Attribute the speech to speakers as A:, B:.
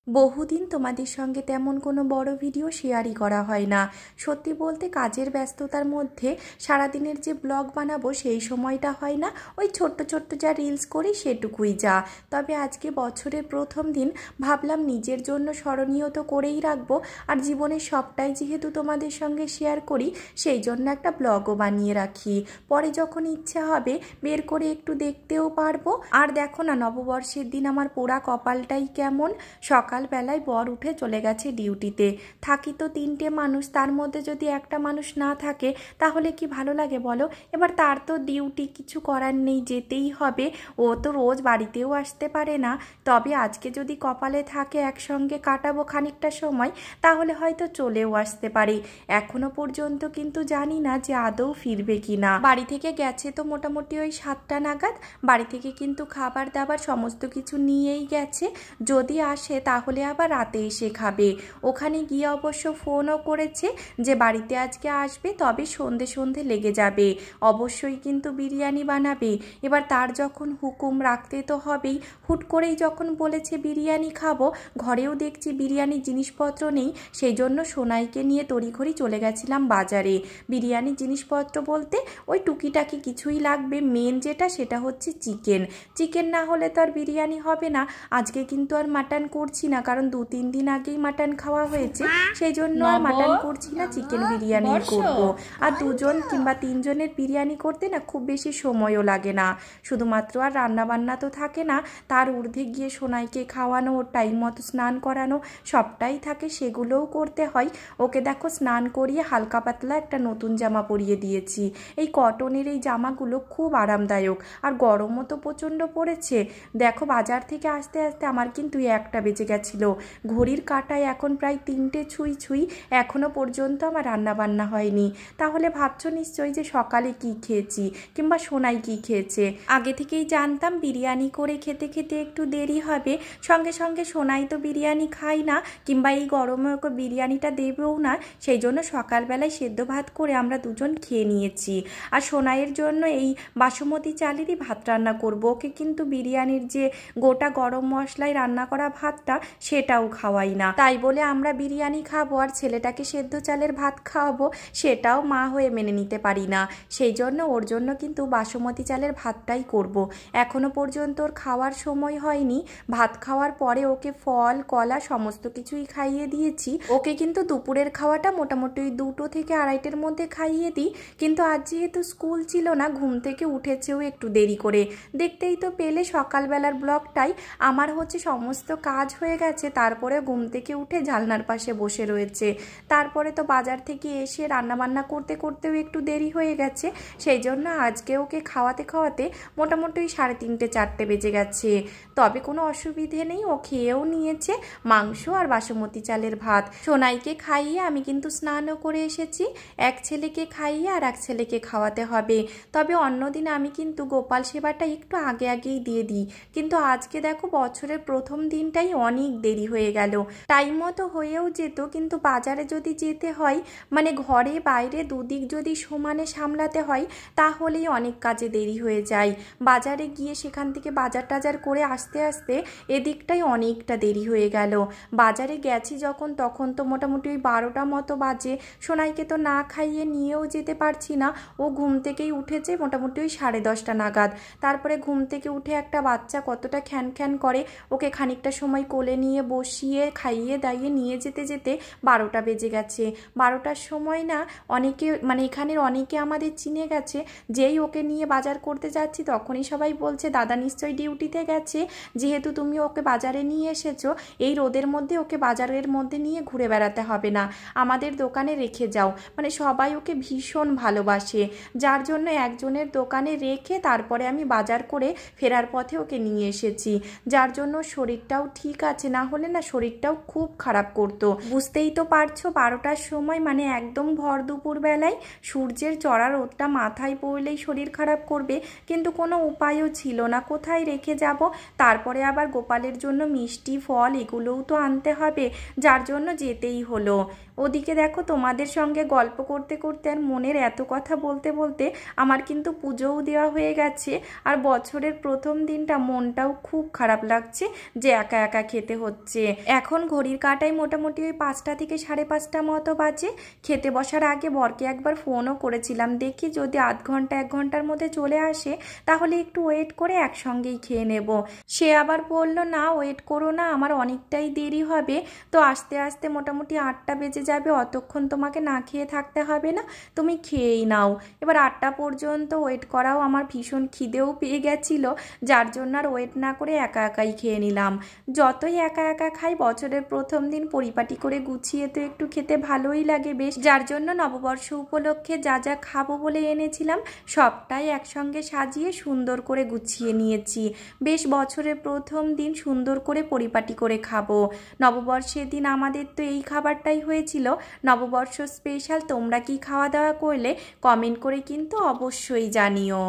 A: বহুদিন তোমাদের সঙ্গে তেমন কোনো বড় ভিডিও শেয়ারই করা হয় না। সত্যি বলতে কাজের ব্যস্ততার মধ্যে সারাদিনের যে ব্লগ বানাবো সেই সময়টা হয় না। ওই ছোট্ট ছোট্ট যা রিলস করি সেটুকুই যা। তবে আজকে বছরের প্রথম দিন ভাবলাম নিজের জন্য স্মরণীয় তো করেই রাখবো, আর জীবনের সবটাই যেহেতু তোমাদের সঙ্গে শেয়ার করি সেই জন্য একটা ব্লগও বানিয়ে রাখি। পরে যখন ইচ্ছা হবে বের করে একটু দেখতেও পারবো। আর দেখো না, নববর্ষের দিন আমার পোড়া কপালটাই কেমন। সকালবেলায় বর উঠে চলে গেছে ডিউটিতে। থাকি তো তিনটে মানুষ, তার মধ্যে যদি একটা মানুষ না থাকে তাহলে কি ভালো লাগে বলো। এবার তার তো ডিউটি, কিছু করার নেই, যেতেই হবে। ও তো রোজ বাড়িতেও আসতে পারে না। তবে আজকে যদি কপালে থাকে একসঙ্গে কাটাবো খানিকটা সময়, তাহলে হয়তো চলেও আসতে পারে। এখনো পর্যন্ত কিন্তু জানি না যে আদৌ ফিরবে কিনা। বাড়ি থেকে গেছে তো মোটামুটি ওই 7টা নাগাদ। বাড়ি থেকে কিন্তু খাবার দাবার সমস্ত কিছু নিয়েই গেছে। যদি আসে তাহলে আবার রাতে এসে খাবে। ওখানে গিয়ে অবশ্য ফোনও করেছে যে বাড়িতে আজকে আসবে, তবে সন্ধে সন্ধে লেগে যাবে। অবশ্যই কিন্তু বিরিয়ানি বানাবে। এবার তার যখন হুকুম রাখতে তো হবেই। হুট করেই যখন বলেছে বিরিয়ানি খাবো, ঘরেও দেখছি বিরিয়ানির জিনিসপত্র নেই, সেই জন্য সোনাইকে নিয়ে তড়িঘড়ি চলে গেছিলাম বাজারে। বিরিয়ানির জিনিসপত্র বলতে ওই টুকিটাকি কিছুই লাগবে, মেন যেটা সেটা হচ্ছে চিকেন। চিকেন না হলে তো আর বিরিয়ানি হবে না। আজকে কিন্তু আর মাটন করছি না, কারণ 2-3 দিন আগেই মাটন খাওয়া হয়েছে, সেই জন্য আর মাটন করছি না, চিকেন বিরিয়ানি করব। আর 2জন কিংবা 3 জনের বিরিয়ানি করতে না খুব বেশি সময়ও লাগে না। শুধুমাত্র আর রান্নাবান্না তো থাকে না, তার ঊর্ধ্বে গিয়ে সোনাইকে খাওয়ানো, ওর টাইম মতো স্নান করানো সবটাই থাকে, সেগুলোও করতে হয়। ওকে দেখো স্নান করিয়ে হালকা পাতলা একটা নতুন জামা পরিয়ে দিয়েছি। এই কটনের এই জামাগুলো খুব আরামদায়ক, আর গরমও তো প্রচণ্ড পড়েছে। দেখো বাজার থেকে আসতে আসতে আমার কিন্তু 1টা বেজে গেছিলো। ঘড়ির কাঁটায় এখন প্রায় 3টে ছুঁই ছুঁই, এখনও পর্যন্ত আমার রান্না বান্না হয়নি। তাহলে ভাবছো নিশ্চয়ই যে সকালে কি খেয়েছি কিংবা সোনাই কি খেয়েছে। আগে থেকেই জানতাম বিরিয়ানি করে খেতে খেতে একটু দেরি হবে। সঙ্গে সঙ্গে সোনাই তো বিরিয়ানি খাই না, কিংবা এই গরমে ওকে বিরিয়ানিটা দেবেও না, সেই জন্য সকালবেলায় সেদ্ধ ভাত করে আমরা 2জন খেয়ে নিয়েছি। আর সোনাইয়ের জন্য এই বাসমতি চালেরই ভাত রান্না করব। ওকে কিন্তু বিরিয়ানির যে গোটা গরম মশলায় রান্না করা ভাতটা সেটাও খাওয়াই না। তাই বলে আমরা বিরিয়ানি খাবো আর ছেলেটাকে সেদ্ধ চালের ভাত খাওয়াবো, সেটাও মা হয়ে মেনে নিতে পারি না। সেই জন্য ওর জন্য কিন্তু বাসমতি চালের ভাতটাই করব। এখনো পর্যন্ত ওর খাওয়ার সময় হয়নি। ভাত খাওয়ার পরে ওকে ফল কলা সমস্ত কিছুই খাইয়ে দিয়েছি। ওকে কিন্তু দুপুরের খাওয়াটা মোটামুটি 2টো থেকে 2:30-এর মধ্যে খাইয়ে দিই। কিন্তু আজ যেহেতু স্কুল ছিল না, ঘুম থেকে উঠেছেও একটু দেরি করে। দেখতেই তো পেলে সকালবেলার ব্লগটাই। আমার হচ্ছে সমস্ত কাজ হয়ে গেছে, তারপরে ঘুম থেকে উঠে জানলার পাশে বসে রয়েছে। তারপরে তো বাজার থেকে এসে রান্নাবান্না করতে করতেও একটু দেরি হয়ে গেছে, সেই জন্য আজকে ওকে খাওয়াতে খাওয়াতে মোটামুটি 3:30-4টে বেজে গেছে। তবে কোনো অসুবিধে নেই, ও খেয়েও নিয়েছে মাংস আর বাসমতি চালের ভাত। সোনাইকে খাইয়ে আমি কিন্তু স্নানও করে এসেছি। এক ছেলেকে খাইয়ে আর এক ছেলেকে খাওয়াতে হবে। তবে অন্যদিন আমি কিন্তু গোপাল সেবাটা একটু আগে আগেই দিয়ে দিই, কিন্তু আজকে দেখো বছরের প্রথম দিনটাই অনেক দেরি হয়ে গেল। টাইম মতো হয়েও যেত, কিন্তু বাজারে যদি যেতে হয়, মানে ঘরে বাইরে দুদিক যদি সমানে সামলাতে হয়, তাহলেই অনেক কাজে দেরি হয়ে যায়। বাজারে গিয়ে সেখান থেকে বাজার টাজার করে আসতে আসতে এদিকটাই অনেকটা দেরি হয়ে গেল। বাজারে গেছি যখন, তখন তো মোটামুটি ওই 12টা মতো বাজে। সোনাইকে তো না খাইয়ে নিয়েও যেতে পারছি না। ও ঘুম থেকেই উঠেছে মোটামুটি ওই 10:30 নাগাদ। তারপরে ঘুম থেকে উঠে একটা বাচ্চা কতটা খ্যান খ্যান করে, ওকে খানিকটা সময় কোলে নিয়ে বসিয়ে খাইয়ে দাইয়ে নিয়ে যেতে যেতে 12টা বেজে গেছে। 12টার সময় না অনেকে, মানে এখানের অনেকে আমাদের চিনে গেছে। যেই ওকে নিয়ে বাজার করতে যাচ্ছি তখনই সবাই বলছে দাদা নিশ্চয়ই ডিউটিতে গেছে, যেহেতু তুমি ওকে বাজারে নিয়ে এসেছো, এই রোদের মধ্যে ওকে বাজারের মধ্যে নিয়ে ঘুরে বেড়াতে হবে না, আমাদের দোকানে রেখে যাও। মানে সবাই ওকে ভীষণ ভালোবাসে, যার জন্য একজনের দোকানে রেখে তারপরে আমি বাজার করে ফেরার পথে ওকে নিয়ে এসেছি। যার জন্য শরীরটাও ঠিক আছে, না হলে না শরীরটাও খুব খারাপ করতো। বুঝতেই তো পারছো 12টার সময় মানে একদম ভর দুপুর বেলায় সূর্যের চড়া রোদটা মাথায় পড়লেই শরীর খারাপ করবে, কিন্তু কোনো উপায়ও ছিল না, কোথায় রেখে যাব। তারপরে আবার গোপালের জন্য মিষ্টি ফল এগুলোও তো আনতে হবে, যার জন্য যেতেই হলো। ওদিকে দেখো তোমাদের সঙ্গে গল্প করতে করতে আর মনের এত কথা বলতে বলতে আমার কিন্তু পুজোও দেওয়া হয়ে গেছে। আর বছরের প্রথম দিনটা মনটাও খুব খারাপ লাগছে যে একা একা খেতে হচ্ছে। এখন ঘড়ির কাঁটায় মোটামুটি ওই 5টা থেকে 5:30 মতো বাজে। খেতে বসার আগে বরকে একবার ফোনও করেছিলাম, দেখি যদি আধ ঘন্টা 1 ঘন্টার মধ্যে চলে আসে তাহলে একটু ওয়েট করে একসঙ্গেই খেয়ে নেব। সে আবার বলল না ওয়েট করো না, আমার অনেকটাই দেরি হবে, তো আস্তে আস্তে মোটামুটি 8টা বেজে যাবে, অতক্ষণ তোমাকে না খেয়ে থাকতে হবে না, তুমি খেয়েই নাও। এবার 8টা পর্যন্ত ওয়েট করাও আমার ভীষণ খিদেও পেয়ে গেছিলো, যার জন্য আর ওয়েট না করে একা একাই খেয়ে নিলাম। যতই একা একা খাই বছরের প্রথম দিন পরিপাটি করে গুছিয়ে তো একটু খেতে ভালোই লাগে বেশ, যার জন্য নববর্ষ উপলক্ষে যা যা খাবো বলে এনেছিলাম সবটাই একসঙ্গে সাজিয়ে সুন্দর করে গুছিয়ে নিয়েছি। বেশ বছরের প্রথম দিন সুন্দর করে পরিপাটি করে খাবো। নববর্ষের দিন আমাদের তো এই খাবারটাই হয়েছিল। নববর্ষ স্পেশাল তোমরা কি খাওয়া দাওয়া করলে কমেন্ট করে কিন্তু অবশ্যই জানিও।